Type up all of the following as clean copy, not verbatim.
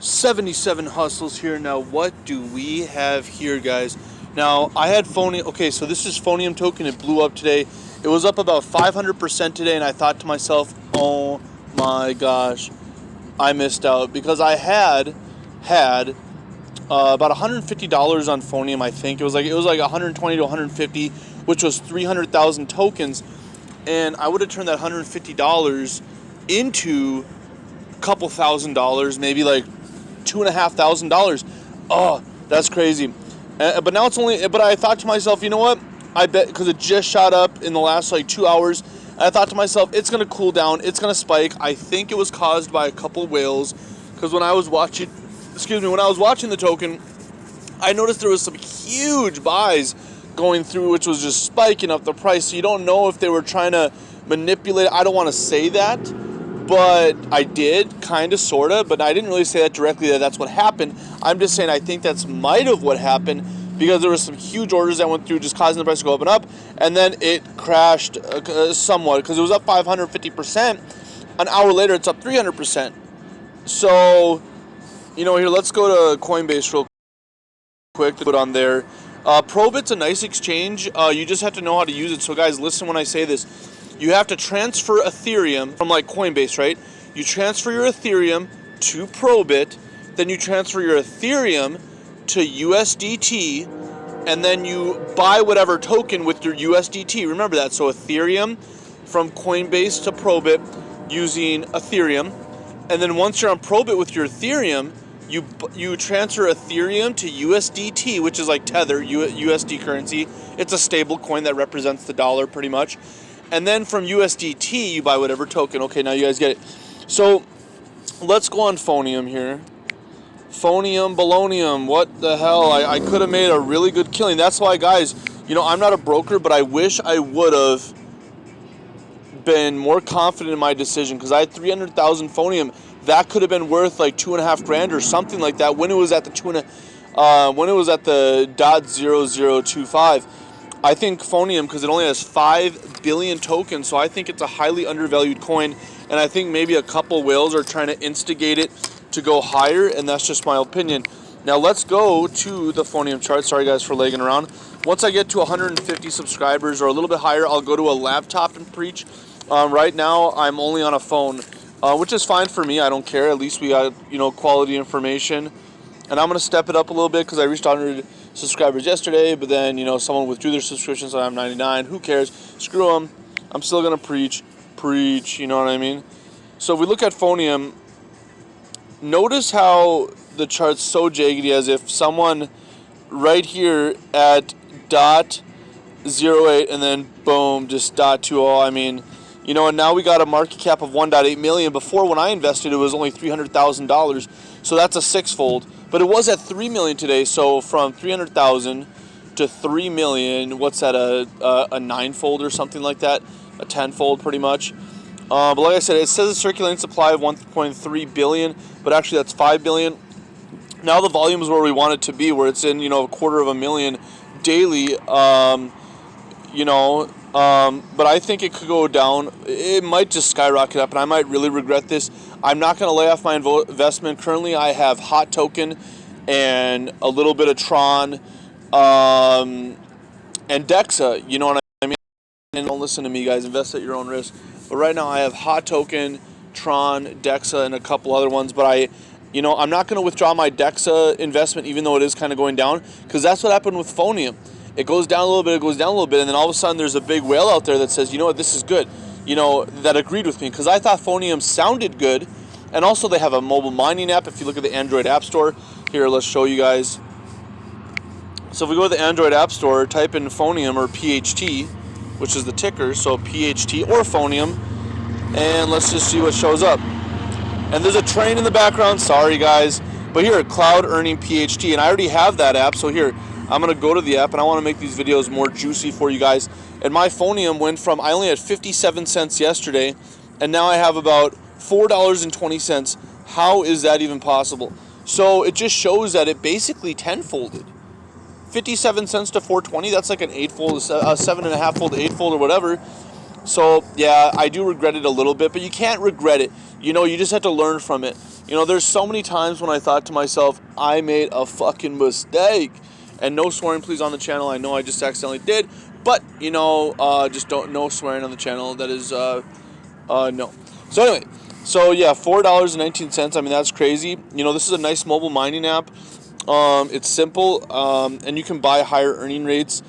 77 hustles here. Now, what do we have here, guys? Now, I had Phoneum. Okay, so this is Phoneum token. It blew up today. It was up about 500% today, and I thought to myself, oh my gosh, I missed out, because I had about $150 on Phoneum. I think it was like 120 to 150, which was 300,000 tokens, and I would have turned that $150 into a couple $1,000, maybe like $2,500. Oh, that's crazy. But now it's only. But I thought to myself, you know what? I bet, because it just shot up in the last like 2 hours. I thought to myself, it's gonna cool down. It's gonna spike. I think it was caused by a couple whales, because when I was watching the token, I noticed there was some huge buys going through, which was just spiking up the price. So you don't know if they were trying to manipulate. I don't want to say that, but I did, kind of, sort of, but I didn't really say that directly, that that's what happened. I'm just saying I think that's might have what happened, because there was some huge orders that went through, just causing the price to go up and up, and then it crashed somewhat, because it was up 550%. An hour later, it's up 300%. So, here, let's go to Coinbase real quick to put on there. Probit's a nice exchange. You just have to know how to use it. So, guys, listen when I say this. You have to transfer Ethereum from like Coinbase, right? You transfer your Ethereum to Probit, then you transfer your Ethereum to USDT, and then you buy whatever token with your USDT. Remember that. So Ethereum from Coinbase to Probit using Ethereum, and then once you're on Probit with your Ethereum, you transfer Ethereum to USDT, which is like Tether, USD currency. It's a stable coin that represents the dollar pretty much. And then from USDT, you buy whatever token. Okay, now you guys get it. So let's go on Phoneum here. Phoneum, Balonium, what the hell? I could have made a really good killing. That's why, guys, I'm not a broker, but I wish I would have been more confident in my decision, because I had 300,000 Phoneum. That could have been worth like $2,500 or something like that when it was at the .0025. I think Phoneum, because it only has 5 billion tokens, so I think it's a highly undervalued coin, and I think maybe a couple whales are trying to instigate it to go higher, and that's just my opinion. Now let's go to the Phoneum chart. Sorry guys for lagging around. Once I get to 150 subscribers or a little bit higher, I'll go to a laptop and preach. Right now I'm only on a phone, which is fine for me. I don't care. At least we got quality information, and I'm gonna step it up a little bit, because I reached 100 subscribers yesterday, but then someone withdrew their subscription, so I'm 99. Who cares? Screw them. I'm still gonna preach. You know what I mean? So if we look at Phoneum, notice how the chart's so jaggedy, as if someone right here at .08 and then boom, just .20. I mean, and now we got a market cap of 1.8 million. Before, when I invested, it was only $300,000, so that's a sixfold. But it was at 3 million today, so from 300,000 to 3 million, what's that, a ninefold or something like that, a tenfold pretty much. But like I said, it says a circulating supply of 1.3 billion, but actually that's 5 billion. Now the volume is where we want it to be, where it's in, 250,000 daily, but I think it could go down. It might just skyrocket up, and I might really regret this. I'm not going to lay off my investment. Currently, I have Hot Token and a little bit of Tron and Dexa. You know what I mean? And don't listen to me, guys. Invest at your own risk. But right now, I have Hot Token, Tron, Dexa, and a couple other ones. But I'm not going to withdraw my Dexa investment, even though it is kind of going down, because that's what happened with Phoneum. It goes down a little bit, it goes down a little bit, and then all of a sudden there's a big whale out there that says, you know what, this is good. That agreed with me, because I thought Phoneum sounded good. And also they have a mobile mining app. If you look at the Android App Store, here, let's show you guys. So if we go to the Android App Store, type in Phoneum or PHT, which is the ticker, so PHT or Phoneum, and let's just see what shows up. And there's a train in the background, sorry guys, but here, Cloud Earning PHT, and I already have that app, so here, I'm going to go to the app, and I want to make these videos more juicy for you guys. And my Phoneum went from, I only had 57 cents yesterday, and now I have about $4.20. How is that even possible? So it just shows that it basically tenfolded. 57 cents to 420, that's like an eightfold, a 7.5-fold, eightfold, or whatever. So, yeah, I do regret it a little bit, but you can't regret it. You know, you just have to learn from it. You know, there's so many times when I thought to myself, I made a fucking mistake. And no swearing, please, on the channel. I know I just accidentally did. But, you know, just don't, no swearing on the channel. That is, no. So, anyway, so yeah, $4.19. I mean, that's crazy. You know, this is a nice mobile mining app. It's simple, and you can buy higher earning rates.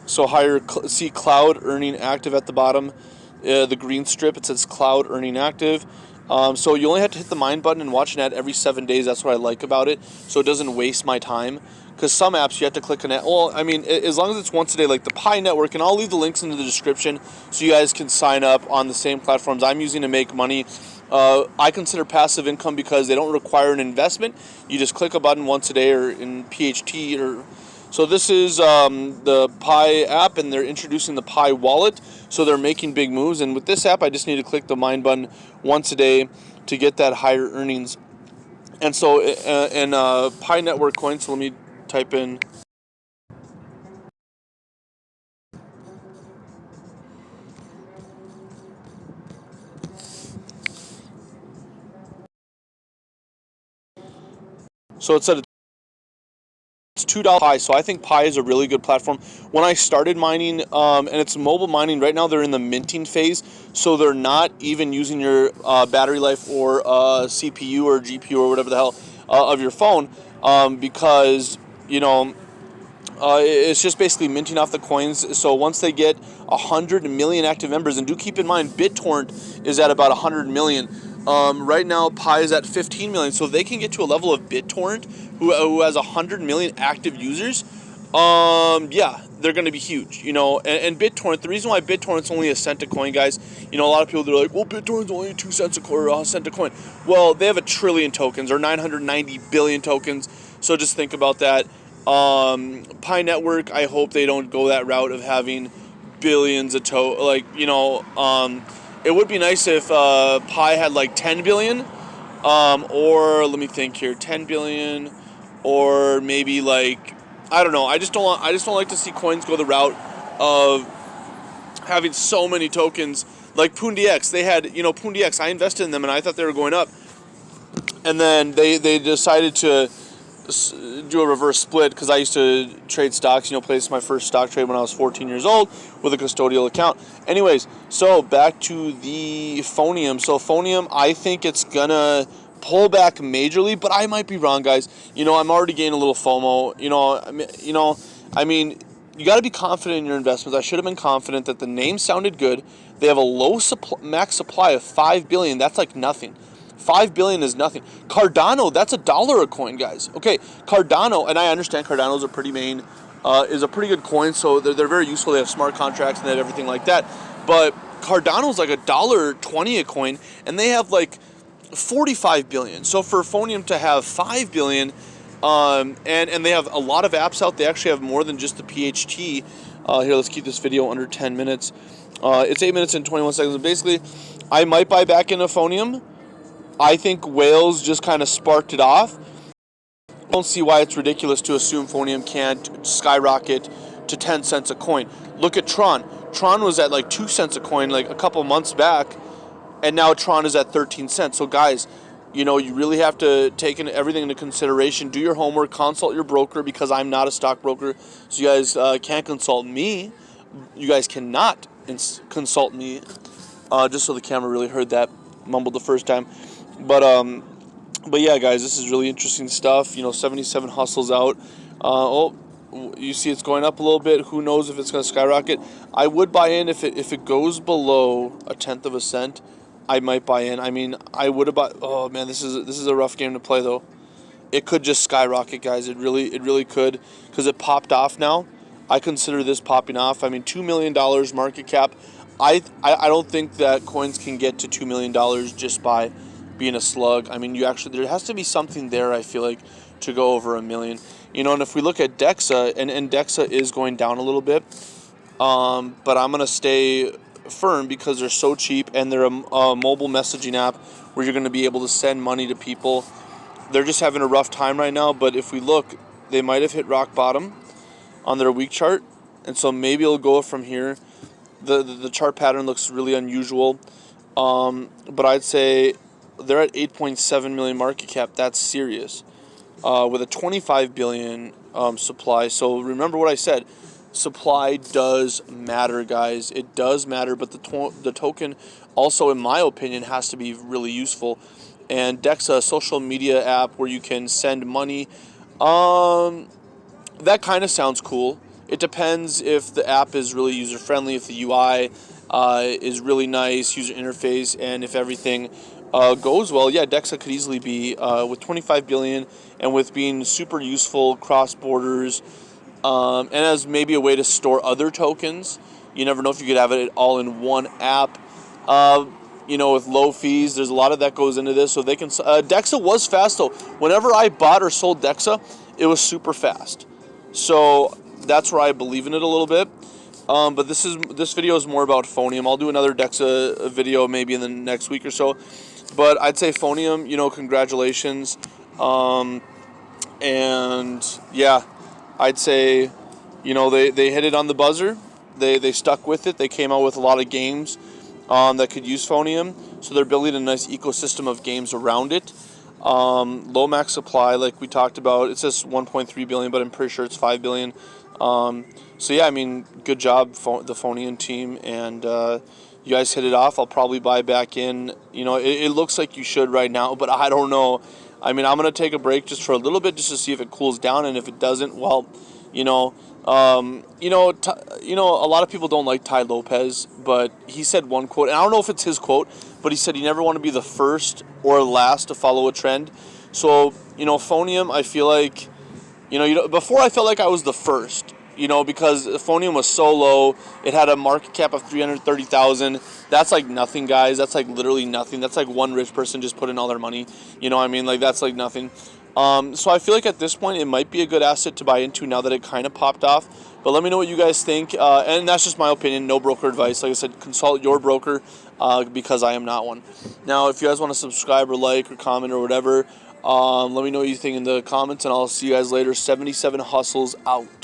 So see cloud earning active at the bottom, the green strip, it says cloud earning active. So you only have to hit the mine button and watch an ad every 7 days. That's what I like about it. So it doesn't waste my time. Because some apps you have to click an ad. Well, I mean, as long as it's once a day, like the Pi Network, and I'll leave the links in the description so you guys can sign up on the same platforms I'm using to make money. I consider passive income because they don't require an investment. You just click a button once a day, or in PHT, or so this is the Pi app, and they're introducing the Pi wallet, so they're making big moves. And with this app, I just need to click the mine button once a day to get that higher earnings. And so, Pi Network coin, so let me type in. So it said it's $2 Pi, so I think Pi is a really good platform. When I started mining, and it's mobile mining, right now they're in the minting phase, so they're not even using your battery life or CPU or GPU or whatever the hell of your phone, because, you know, it's just basically minting off the coins. So once they get 100 million active members, and do keep in mind, BitTorrent is at about 100 million. Right now, Pi is at 15 million. So if they can get to a level of BitTorrent, who has 100 million active users, yeah, they're going to be huge. You know, and BitTorrent, the reason why BitTorrent's only a cent a coin, guys, you know, a lot of people, they're like, well, BitTorrent's only 2 cents a coin, or a cent a coin. Well, they have 1 trillion tokens, or 990 billion tokens. So just think about that. Pi Network, I hope they don't go that route of having billions of it would be nice if Pi had like 10 billion, or let me think here, 10 billion, or maybe like, I don't know. I just don't like to see coins go the route of having so many tokens. Like PoonDX, they had, PoonDX, I invested in them and I thought they were going up, and then they decided to do a reverse split, because I used to trade stocks, placed my first stock trade when I was 14 years old with a custodial account. Anyways, so back to the Phoneum. So Phoneum, I think it's gonna pull back majorly, but I might be wrong, guys. I'm already getting a little FOMO. I mean, you got to be confident in your investments. I should have been confident that the name sounded good. They have a low max supply of 5 billion. That's like nothing. 5 billion is nothing. Cardano, that's $1 a coin, guys. Okay, Cardano, and I understand Cardano is is a pretty good coin, so they're very useful. They have smart contracts and they have everything like that. But Cardano's like $1.20 a coin, and they have like 45 billion. So for Phoneum to have 5 billion, and they have a lot of apps out. They actually have more than just the PHT. Here, let's keep this video under 10 minutes. It's 8 minutes and 21 seconds. Basically, I might buy back into Phoneum. I think whales just kind of sparked it off. I don't see why it's ridiculous to assume Phoneum can't skyrocket to 10 cents a coin. Look at Tron. Tron was at like 2 cents a coin like a couple months back, and now Tron is at 13 cents. So guys, you really have to take everything into consideration. Do your homework, consult your broker, because I'm not a stockbroker, so you guys can't consult me. You guys cannot consult me, just so the camera really heard that, mumbled the first time. But yeah, guys, this is really interesting stuff. 77 hustles out. You see it's going up a little bit. Who knows if it's going to skyrocket? I would buy in if it goes below a tenth of a cent. I might buy in. I mean, I would have bought. Oh man, this is a rough game to play though. It could just skyrocket, guys. It really could, because it popped off now. I consider this popping off. I mean, $2 million market cap. I don't think that coins can get to $2 million just by being a slug. I mean, there has to be something there, I feel like, to go over $1 million. And if we look at DEXA, and DEXA is going down a little bit, but I'm going to stay firm because they're so cheap, and they're a mobile messaging app where you're going to be able to send money to people. They're just having a rough time right now, but if we look, they might have hit rock bottom on their week chart, and so maybe it'll go from here. The chart pattern looks really unusual. But I'd say they're at 8.7 million market cap. That's serious. With a 25 billion supply. So remember what I said. Supply does matter, guys. It does matter, but the token also, in my opinion, has to be really useful. And Dexa, a social media app where you can send money, that kind of sounds cool. It depends if the app is really user friendly, if the UI is really nice, user interface, and if everything goes well. Yeah, Dexa could easily be with 25 billion and with being super useful cross borders, and as maybe a way to store other tokens. You never know if you could have it all in one app. With low fees, there's a lot of that goes into this. So they can. Dexa was fast though. Whenever I bought or sold Dexa, it was super fast. So that's where I believe in it a little bit. But this video is more about Phoneum. I'll do another Dexa video maybe in the next week or so. But I'd say Phoneum, congratulations. And yeah, I'd say, they hit it on the buzzer. They stuck with it. They came out with a lot of games that could use Phoneum. So they're building a nice ecosystem of games around it. Low max supply, like we talked about. It says 1.3 billion, but I'm pretty sure it's 5 billion. So yeah, I mean, good job, the Phoneum team, and you guys hit it off. I'll probably buy back in. It looks like you should right now, but I don't know. I mean, I'm gonna take a break just for a little bit, just to see if it cools down, and if it doesn't, well, a lot of people don't like Ty Lopez, but he said one quote, and I don't know if it's his quote, but he said you never want to be the first or last to follow a trend. So, Phoneum, I feel like, before I felt like I was the first, because Phoneum was so low. It had a market cap of 330,000. That's like nothing, guys. That's like literally nothing. That's like one rich person just put in all their money. You know what I mean? Like, that's like nothing. So I feel like at this point it might be a good asset to buy into now that it kind of popped off. But let me know what you guys think. And that's just my opinion. No broker advice. Like I said, consult your broker because I am not one. Now, if you guys want to subscribe or like or comment or whatever, let me know what you think in the comments, and I'll see you guys later. 77 Hustles out.